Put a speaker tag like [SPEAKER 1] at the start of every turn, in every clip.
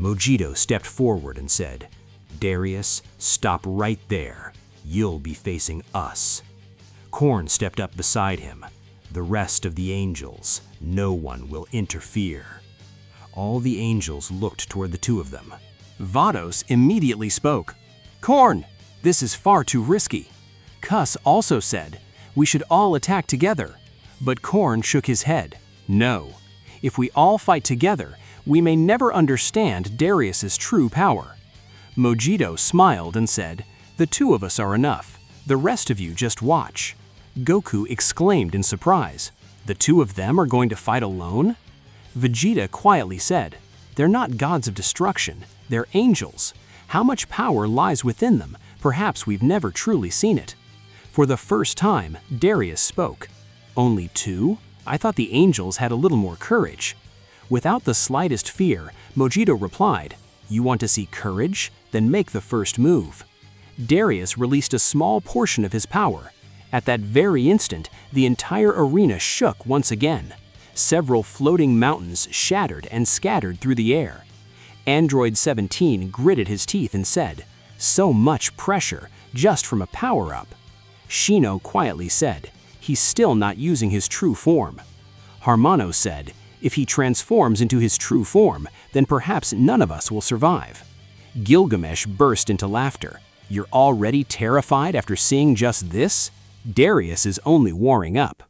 [SPEAKER 1] Mojito stepped forward and said, "Darius, stop right there. You'll be facing us." Korn stepped up beside him. "The rest of the angels, no one will interfere." All the angels looked toward the two of them. Vados immediately spoke. "Korn, this is far too risky." Kuss also said, "We should all attack together." But Korn shook his head. "No. If we all fight together, we may never understand Darius's true power." Mojito smiled and said, "The two of us are enough. The rest of you just watch." Goku exclaimed in surprise, "The two of them are going to fight alone?" Vegeta quietly said, "They're not gods of destruction, they're angels. How much power lies within them? Perhaps we've never truly seen it." For the first time, Darius spoke. "Only two? I thought the angels had a little more courage." Without the slightest fear, Mojito replied, "You want to see courage? Then make the first move." Darius released a small portion of his power. At that very instant, the entire arena shook once again. Several floating mountains shattered and scattered through the air. Android 17 gritted his teeth and said, "So much pressure, just from a power-up." Shino quietly said, "He's still not using his true form." Harmano said, "If he transforms into his true form, then perhaps none of us will survive." Gilgamesh burst into laughter. "You're already terrified after seeing just this? Darius is only warming up."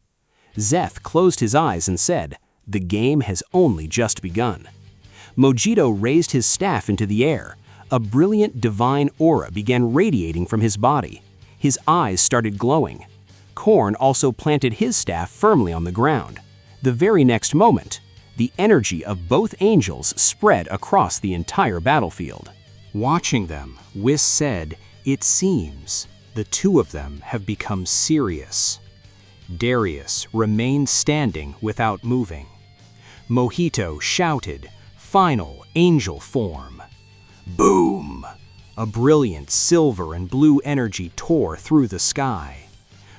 [SPEAKER 1] Zeth closed his eyes and said, "The game has only just begun." Mojito raised his staff into the air. A brilliant divine aura began radiating from his body. His eyes started glowing. Korn also planted his staff firmly on the ground. The very next moment, the energy of both angels spread across the entire battlefield. Watching them, Whis said, "It seems the two of them have become serious." Darius remained standing without moving. Mojito shouted, "Final angel form." Boom! A brilliant silver and blue energy tore through the sky.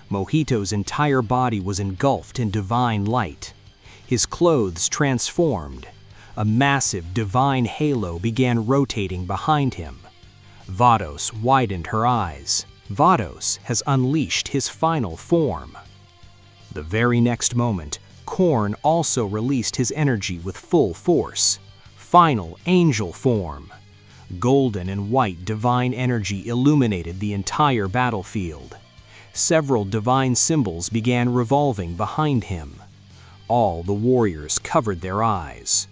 [SPEAKER 1] Mojito's entire body was engulfed in divine light. His clothes transformed. A massive divine halo began rotating behind him. Vados widened her eyes. Vados has unleashed his final form. The very next moment, Korn also released his energy with full force. Final angel form. Golden and white divine energy illuminated the entire battlefield. Several divine symbols began revolving behind him. All the warriors covered their eyes.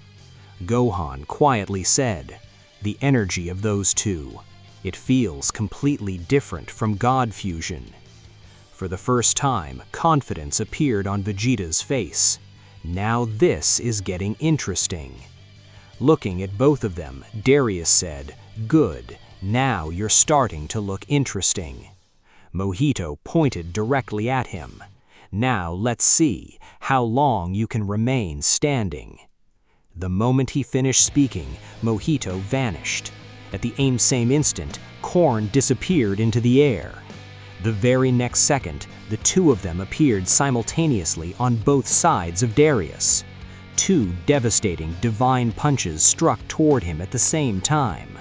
[SPEAKER 1] Gohan quietly said, "The energy of those two, it feels completely different from God fusion." For the first time, confidence appeared on Vegeta's face. Now this is getting interesting. Looking at both of them, Darius said, "Good, now you're starting to look interesting." Mojito pointed directly at him. "Now let's see how long you can remain standing." The moment he finished speaking, Mojito vanished. At the same instant, Korn disappeared into the air. The very next second, the two of them appeared simultaneously on both sides of Darius. Two devastating divine punches struck toward him at the same time.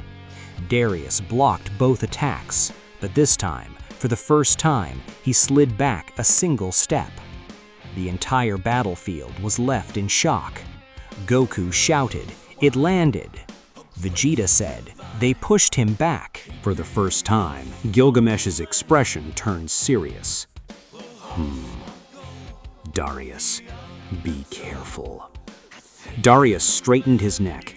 [SPEAKER 1] Darius blocked both attacks, but this time, for the first time, he slid back a single step. The entire battlefield was left in shock. Goku shouted, "It landed!" Vegeta said, "They pushed him back." For the first time, Gilgamesh's expression turned serious. Darius, be careful." Darius straightened his neck.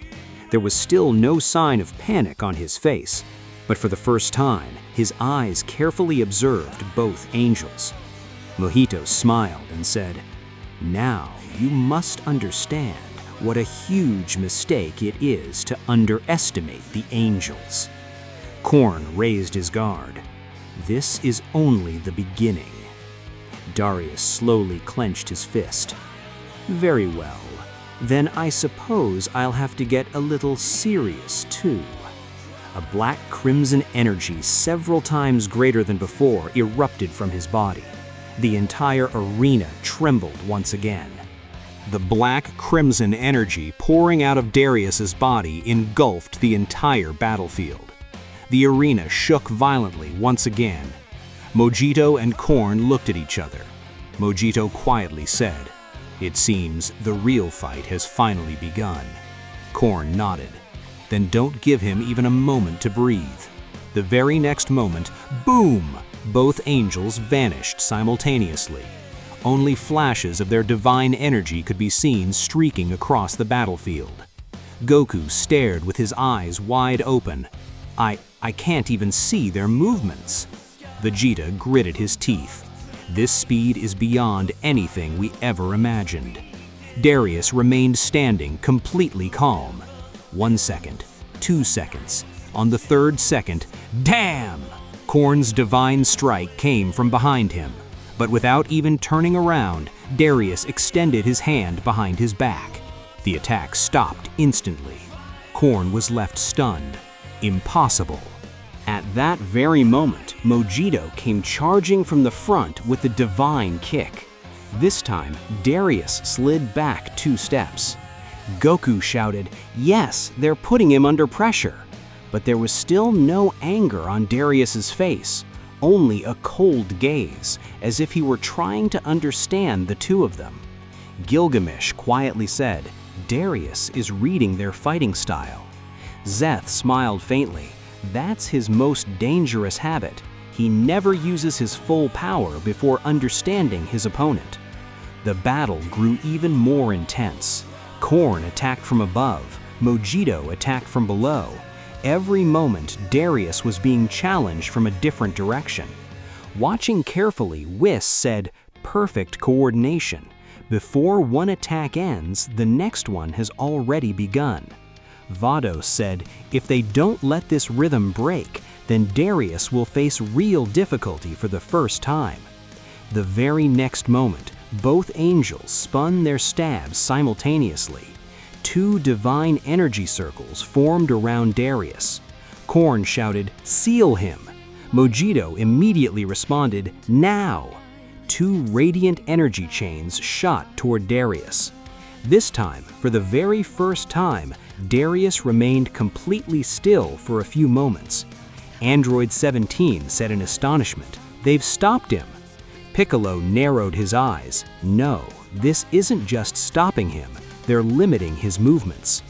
[SPEAKER 1] There was still no sign of panic on his face, but for the first time, his eyes carefully observed both angels. Mojito smiled and said, "Now you must understand what a huge mistake it is to underestimate the angels." Korn raised his guard. "This is only the beginning." Darius slowly clenched his fist. "Very well. Then I suppose I'll have to get a little serious too." A black crimson energy several times greater than before erupted from his body. The entire arena trembled once again. The black-crimson energy pouring out of Darius's body engulfed the entire battlefield. The arena shook violently once again. Mojito and Korn looked at each other. Mojito quietly said, "It seems the real fight has finally begun." Korn nodded. "Then don't give him even a moment to breathe." The very next moment, boom! Both angels vanished simultaneously. Only flashes of their divine energy could be seen streaking across the battlefield. Goku stared with his eyes wide open. I can't even see their movements." Vegeta gritted his teeth. This speed is beyond anything we ever imagined. Darius remained standing, completely calm. 1 second, 2 seconds. On the 3rd second, damn! Korn's divine strike came from behind him. But without even turning around, Darius extended his hand behind his back. The attack stopped instantly. Korn was left stunned. Impossible. At that very moment, Mojito came charging from the front with a divine kick. This time, Darius slid back 2 steps. Goku shouted, "Yes, they're putting him under pressure." But there was still no anger on Darius's face, only a cold gaze, as if he were trying to understand the two of them. Gilgamesh quietly said, "Darius is reading their fighting style." Zeth smiled faintly. That's his most dangerous habit. He never uses his full power before understanding his opponent. The battle grew even more intense. Korn attacked from above, Mojito attacked from below. Every moment, Darius was being challenged from a different direction. Watching carefully, Whis said, "Perfect coordination. Before one attack ends, the next one has already begun." Vados said, "If they don't let this rhythm break, then Darius will face real difficulty for the first time." The very next moment, both angels spun their stabs simultaneously. 2 divine energy circles formed around Darius. Korn shouted, "Seal him!" Mojito immediately responded, "Now!" 2 radiant energy chains shot toward Darius. This time, for the very first time, Darius remained completely still for a few moments. Android 17 said in astonishment, "They've stopped him." Piccolo narrowed his eyes. "No, this isn't just stopping him, they're limiting his movements."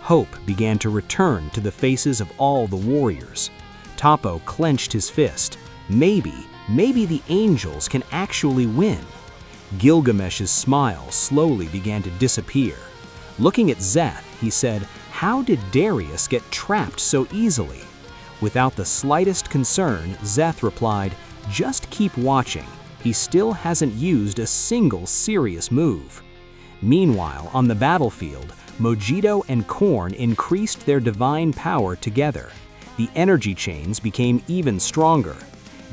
[SPEAKER 1] Hope began to return to the faces of all the warriors. Toppo clenched his fist. Maybe the angels can actually win. Gilgamesh's smile slowly began to disappear. Looking at Zeth, he said, "How did Darius get trapped so easily?" Without the slightest concern, Zeth replied, "Just keep watching. He still hasn't used a single serious move." Meanwhile, on the battlefield, Mojito and Korn increased their divine power together. The energy chains became even stronger.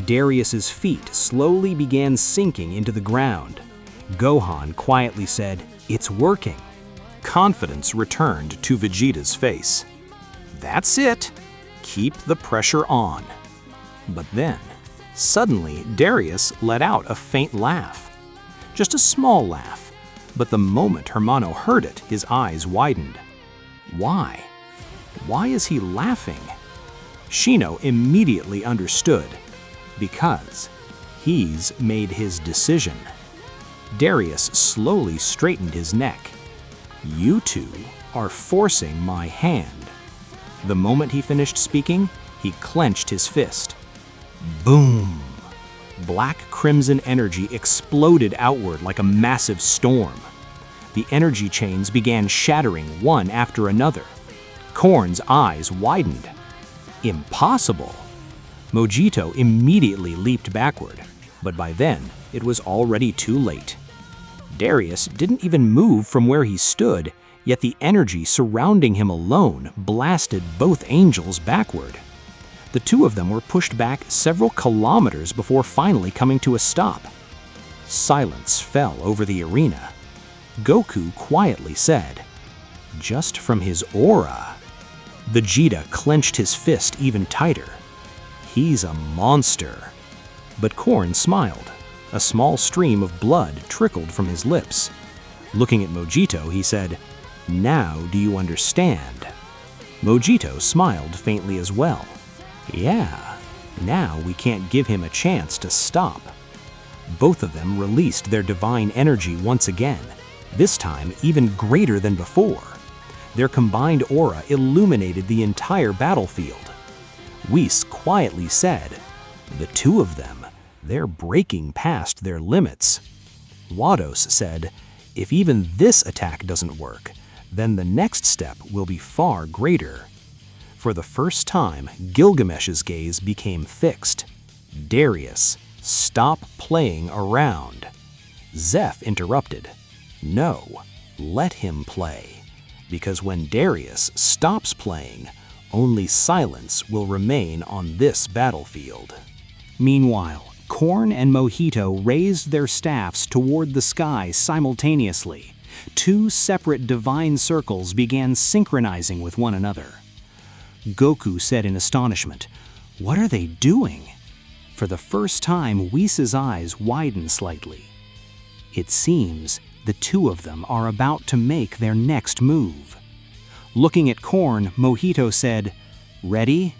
[SPEAKER 1] Darius's feet slowly began sinking into the ground. Gohan quietly said, "It's working." Confidence returned to Vegeta's face. "That's it. Keep the pressure on." But then, suddenly, Darius let out a faint laugh. Just a small laugh. But the moment Harmano heard it, his eyes widened. Why? Why is he laughing? Shino immediately understood. Because he's made his decision. Darius slowly straightened his neck. "You two are forcing my hand." The moment he finished speaking, he clenched his fist. Boom! Black-crimson energy exploded outward like a massive storm. The energy chains began shattering one after another. Korn's eyes widened. Impossible! Mojito immediately leaped backward, but by then, it was already too late. Darius didn't even move from where he stood, yet the energy surrounding him alone blasted both angels backward. The two of them were pushed back several kilometers before finally coming to a stop. Silence fell over the arena. Goku quietly said, "Just from his aura." Vegeta clenched his fist even tighter. "He's a monster." But Korn smiled. A small stream of blood trickled from his lips. Looking at Mojito, he said, "Now do you understand?" Mojito smiled faintly as well. "Yeah, now we can't give him a chance to stop." Both of them released their divine energy once again, this time even greater than before. Their combined aura illuminated the entire battlefield. Whis quietly said, "The two of them, they're breaking past their limits." Vados said, "If even this attack doesn't work, then the next step will be far greater." For the first time, Gilgamesh's gaze became fixed. "Darius, stop playing around." Zeph interrupted. "No, let him play. Because when Darius stops playing, only silence will remain on this battlefield." Meanwhile, Korn and Mojito raised their staffs toward the sky simultaneously. Two separate divine circles began synchronizing with one another. Goku said in astonishment, "What are they doing?" For the first time, Whis' eyes widened slightly. It seems the two of them are about to make their next move. Looking at Korn, Mojito said, "Ready?"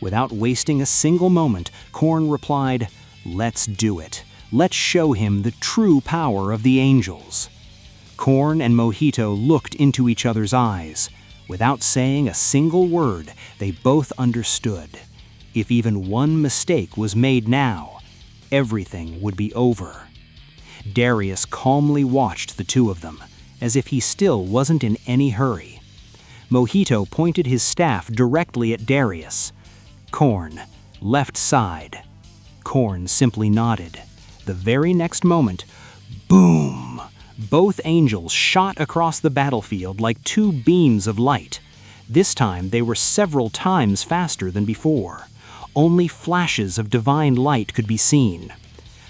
[SPEAKER 1] Without wasting a single moment, Korn replied, "Let's do it. Let's show him the true power of the angels." Korn and Mojito looked into each other's eyes. Without saying a single word, they both understood. If even one mistake was made now, everything would be over. Darius calmly watched the two of them, as if he still wasn't in any hurry. Mojito pointed his staff directly at Darius. "Korn, left side." Korn simply nodded. The very next moment, boom! Both angels shot across the battlefield like two beams of light. This time they were several times faster than before. Only flashes of divine light could be seen.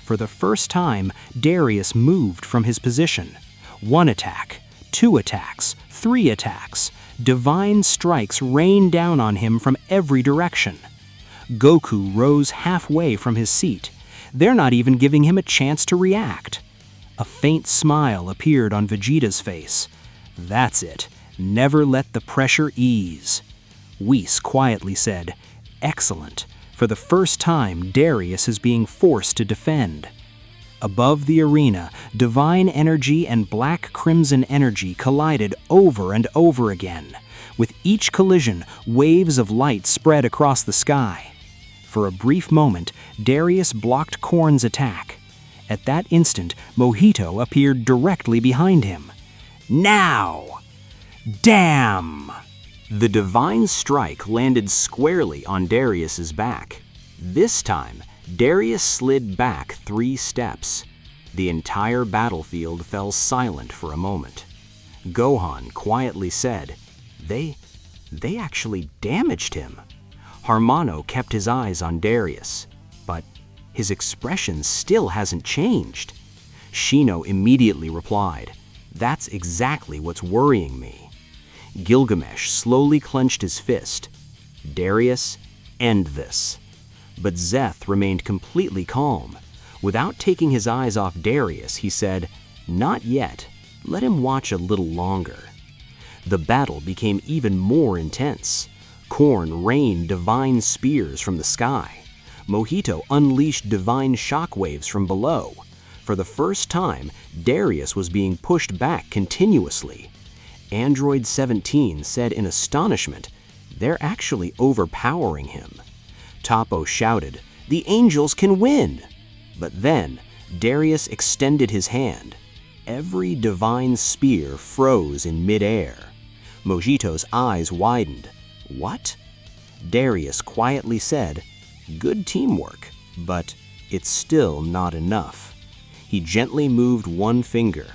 [SPEAKER 1] For the first time, Darius moved from his position. One attack, two attacks, three attacks. Divine strikes rained down on him from every direction. Goku rose halfway from his seat. They're not even giving him a chance to react. A faint smile appeared on Vegeta's face. "That's it. Never let the pressure ease." Whis quietly said, "Excellent. For the first time, Darius is being forced to defend." Above the arena, divine energy and black crimson energy collided over and over again. With each collision, waves of light spread across the sky. For a brief moment, Darius blocked Korn's attack. At that instant, Mojito appeared directly behind him. "Now!" Damn! The divine strike landed squarely on Darius's back. This time, Darius slid back 3 steps. The entire battlefield fell silent for a moment. Gohan quietly said, They actually damaged him." Harmano kept his eyes on Darius, but his expression still hasn't changed. Shino immediately replied, "That's exactly what's worrying me." Gilgamesh slowly clenched his fist. "Darius, end this." But Zeth remained completely calm. Without taking his eyes off Darius, he said, "Not yet. Let him watch a little longer." The battle became even more intense. Korn rained divine spears from the sky. Mojito unleashed divine shockwaves from below. For the first time, Darius was being pushed back continuously. Android 17 said in astonishment, "They're actually overpowering him." Toppo shouted, "The angels can win!" But then, Darius extended his hand. Every divine spear froze in midair. Mojito's eyes widened. "What?" Darius quietly said, "Good teamwork, but it's still not enough." He gently moved one finger.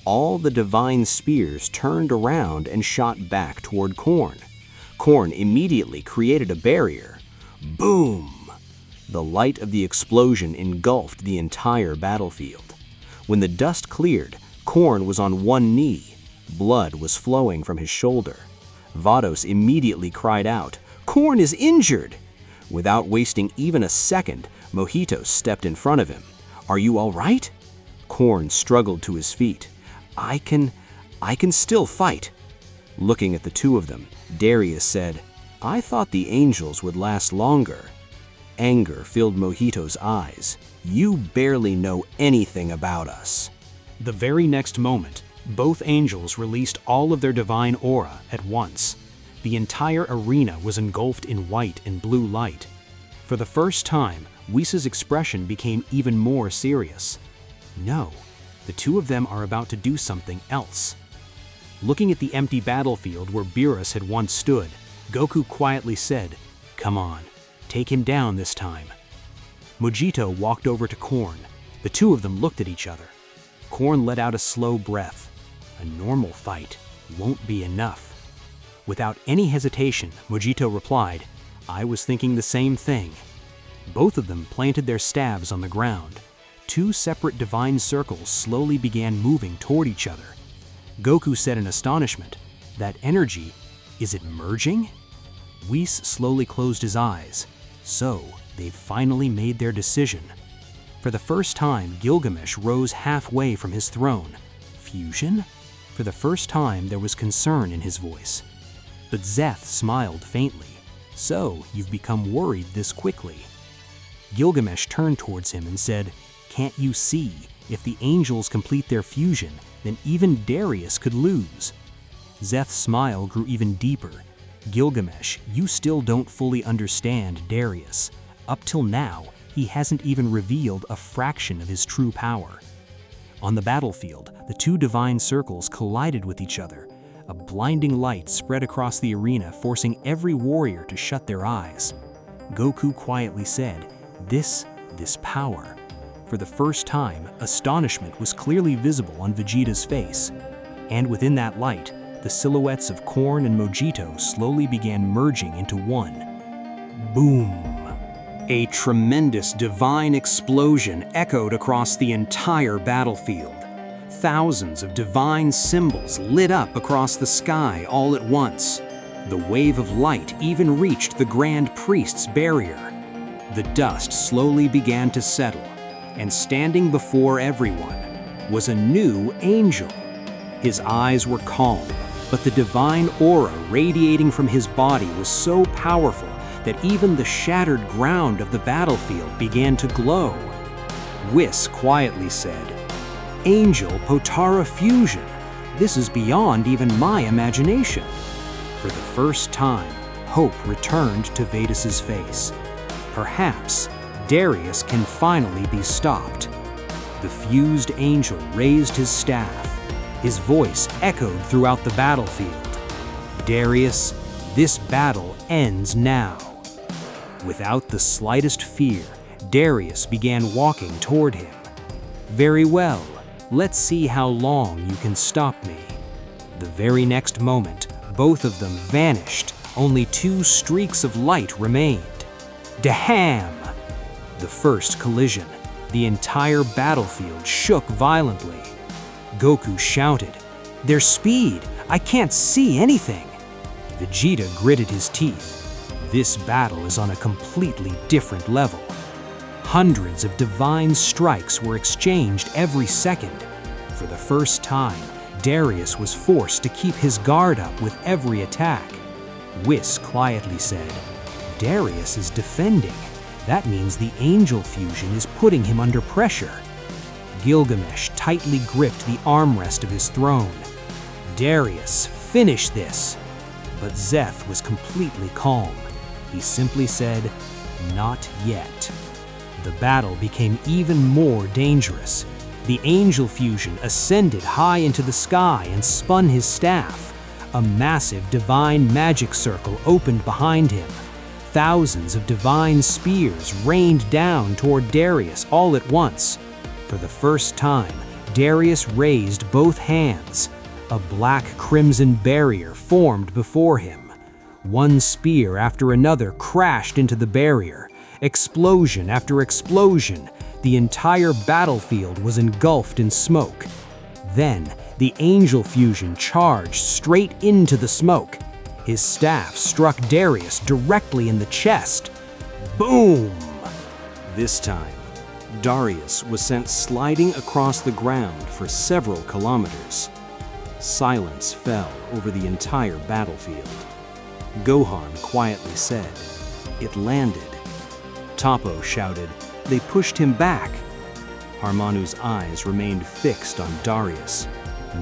[SPEAKER 1] All the divine spears turned around and shot back toward Korn. Korn immediately created a barrier. Boom! The light of the explosion engulfed the entire battlefield. When the dust cleared, Korn was on one knee. Blood was flowing from his shoulder. Vados immediately cried out, "Korn is injured!" Without wasting even a second, Mojito stepped in front of him. "Are you all right?" Korn struggled to his feet. I can still fight." Looking at the two of them, Darius said, "I thought the angels would last longer." Anger filled Mojito's eyes. "You barely know anything about us." The very next moment, both angels released all of their divine aura at once. The entire arena was engulfed in white and blue light. For the first time, Whisa's expression became even more serious. No, the two of them are about to do something else. Looking at the empty battlefield where Beerus had once stood, Goku quietly said, "Come on, take him down this time." Mojito walked over to Korn. The two of them looked at each other. Korn let out a slow breath. A normal fight won't be enough. Without any hesitation, Mojito replied, "I was thinking the same thing." Both of them planted their stabs on the ground. Two separate divine circles slowly began moving toward each other. Goku said in astonishment, "That energy, is it merging?" Whis slowly closed his eyes. So, they've finally made their decision. For the first time, Gilgamesh rose halfway from his throne. Fusion? For the first time, there was concern in his voice. But Zeth smiled faintly. "So, you've become worried this quickly." Gilgamesh turned towards him and said, "Can't you see? If the angels complete their fusion, then even Darius could lose." Zeth's smile grew even deeper. "Gilgamesh, you still don't fully understand Darius. Up till now, he hasn't even revealed a fraction of his true power." On the battlefield, the two divine circles collided with each other. A blinding light spread across the arena, forcing every warrior to shut their eyes. Goku quietly said, This power." For the first time, astonishment was clearly visible on Vegeta's face. And within that light, the silhouettes of Korn and Mojito slowly began merging into one. Boom! A tremendous divine explosion echoed across the entire battlefield. Thousands of divine symbols lit up across the sky all at once. The wave of light even reached the Grand Priest's barrier. The dust slowly began to settle, and standing before everyone was a new angel. His eyes were calm, but the divine aura radiating from his body was so powerful that even the shattered ground of the battlefield began to glow. Whis quietly said, "Angel Potara fusion. This is beyond even my imagination." For the first time, hope returned to Vetus's face. Perhaps Darius can finally be stopped. The fused angel raised his staff. His voice echoed throughout the battlefield. "Darius, this battle ends now." Without the slightest fear, Darius began walking toward him. "Very well, let's see how long you can stop me." The very next moment, both of them vanished. Only two streaks of light remained. Daham! The first collision. The entire battlefield shook violently. Goku shouted, "Their speed! I can't see anything!" Vegeta gritted his teeth. This battle is on a completely different level. Hundreds of divine strikes were exchanged every second. For the first time, Darius was forced to keep his guard up with every attack. Whis quietly said, "Darius is defending. That means the angel fusion is putting him under pressure." Gilgamesh tightly gripped the armrest of his throne. "Darius, finish this!" But Zeth was completely calm. He simply said, "Not yet." The battle became even more dangerous. The angel fusion ascended high into the sky and spun his staff. A massive divine magic circle opened behind him. Thousands of divine spears rained down toward Darius all at once. For the first time, Darius raised both hands. A black-crimson barrier formed before him. One spear after another crashed into the barrier. Explosion after explosion, the entire battlefield was engulfed in smoke. Then, the angel fusion charged straight into the smoke. His staff struck Darius directly in the chest. Boom! This time, Darius was sent sliding across the ground for several kilometers. Silence fell over the entire battlefield. Gohan quietly said, "It landed." Toppo shouted, "They pushed him back." Harmano's eyes remained fixed on Darius.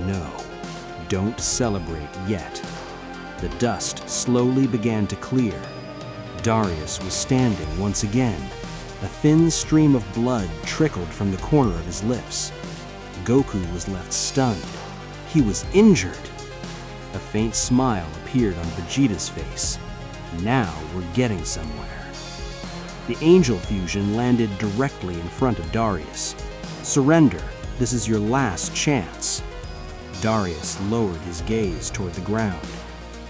[SPEAKER 1] "No, don't celebrate yet." The dust slowly began to clear. Darius was standing once again. A thin stream of blood trickled from the corner of his lips. Goku was left stunned. He was injured. A faint smile appeared on Vegeta's face. Now we're getting somewhere. The Angel Fusion landed directly in front of Darius. "Surrender. This is your last chance." Darius lowered his gaze toward the ground.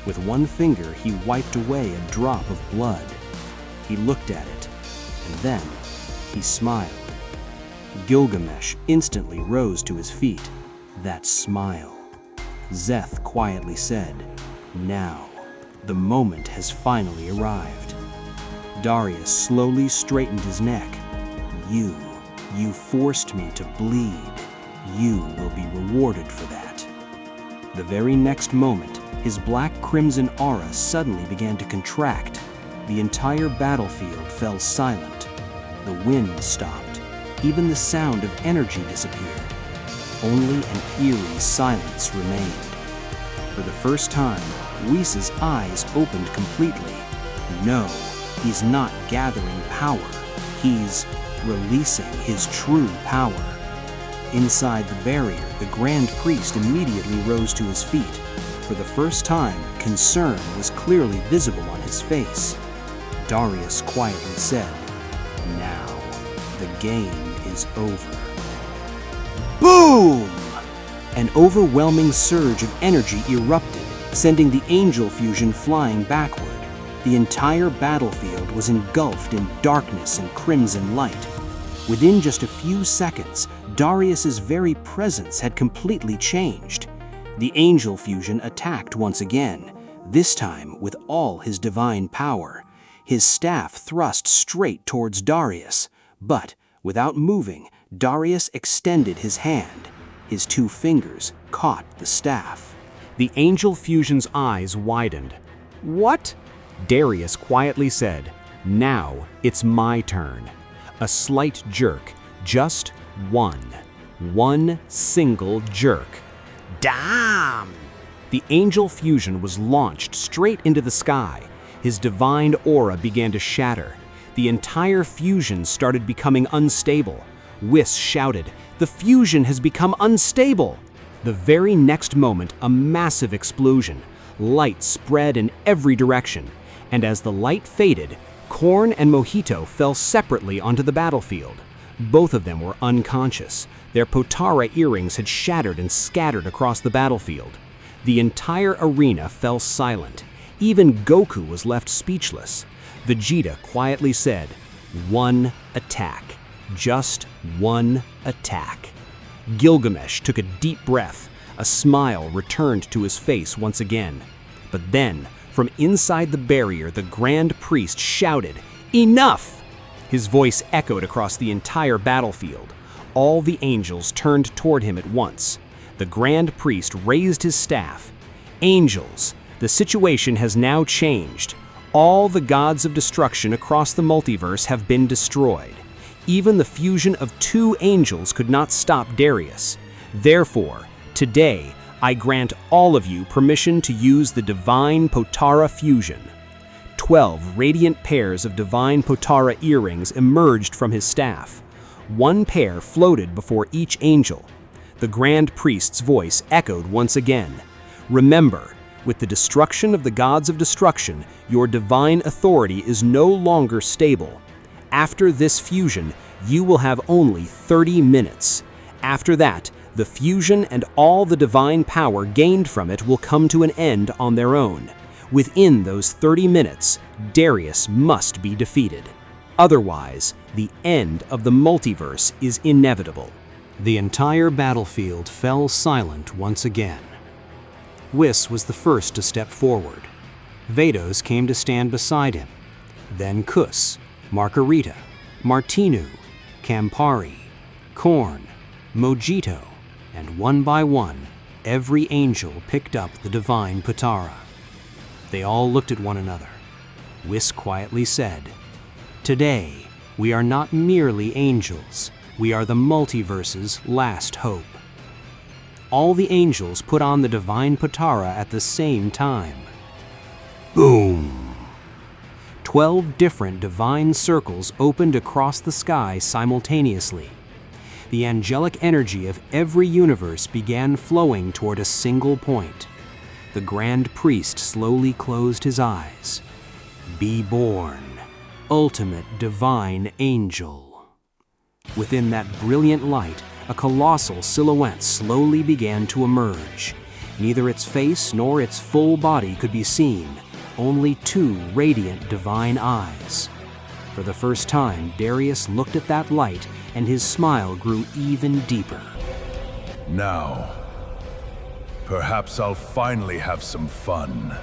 [SPEAKER 1] With one finger, he wiped away a drop of blood. He looked at it, and then he smiled. Gilgamesh instantly rose to his feet. That smile. Zeth quietly said, "Now, the moment has finally arrived." Darius slowly straightened his neck. You forced me to bleed. You will be rewarded for that." The very next moment, his black-crimson aura suddenly began to contract. The entire battlefield fell silent. The wind stopped. Even the sound of energy disappeared. Only an eerie silence remained. For the first time, Whis' eyes opened completely. No, he's not gathering power. He's releasing his true power. Inside the barrier, the Grand Priest immediately rose to his feet. For the first time, concern was clearly visible on his face. Darius quietly said, "Now, the game is over." Boom! An overwhelming surge of energy erupted, sending the Angel Fusion flying backward. The entire battlefield was engulfed in darkness and crimson light. Within just a few seconds, Darius's very presence had completely changed. The Angel Fusion attacked once again, this time with all his divine power. His staff thrust straight towards Darius, but without moving, Darius extended his hand. His two fingers caught the staff. The Angel Fusion's eyes widened. "What?" Darius quietly said, "Now it's my turn." A slight jerk, just one single jerk. Damn! The Angel Fusion was launched straight into the sky. His divine aura began to shatter. The entire fusion started becoming unstable. Whis shouted, "The fusion has become unstable!" The very next moment, a massive explosion. Light spread in every direction, and as the light faded, Korn and Mojito fell separately onto the battlefield. Both of them were unconscious. Their Potara earrings had shattered and scattered across the battlefield. The entire arena fell silent. Even Goku was left speechless. Vegeta quietly said, "One attack. Just one attack." Gilgamesh took a deep breath. A smile returned to his face once again. But then, from inside the barrier, the Grand Priest shouted, "Enough!" His voice echoed across the entire battlefield. All the angels turned toward him at once. The Grand Priest raised his staff. "Angels, the situation has now changed. All the gods of destruction across the multiverse have been destroyed. Even the fusion of two angels could not stop Darius. Therefore, today, I grant all of you permission to use the Divine Potara Fusion." 12 radiant pairs of Divine Potara earrings emerged from his staff. One pair floated before each angel. The Grand Priest's voice echoed once again. "Remember, with the destruction of the gods of destruction, your divine authority is no longer stable. After this fusion, you will have only 30 minutes. After that, the fusion and all the divine power gained from it will come to an end on their own. Within those 30 minutes, Darius must be defeated. Otherwise, the end of the multiverse is inevitable." The entire battlefield fell silent once again. Whis was the first to step forward. Vados came to stand beside him. Then Kus, Margarita, Martinu, Campari, Corn, Mojito, and one by one, every angel picked up the divine Potara. They all looked at one another. Whis quietly said, "Today, we are not merely angels, we are the multiverse's last hope." All the angels put on the divine Potara at the same time. Boom! 12 different divine circles opened across the sky simultaneously. The angelic energy of every universe began flowing toward a single point. The grand priest slowly closed his eyes. Be born, ultimate divine angel. Within that brilliant light, a colossal silhouette slowly began to emerge. Neither its face nor its full body could be seen, only two radiant divine eyes. For the first time, Darius looked at that light, and his smile grew even deeper.
[SPEAKER 2] Now, perhaps I'll finally have some fun.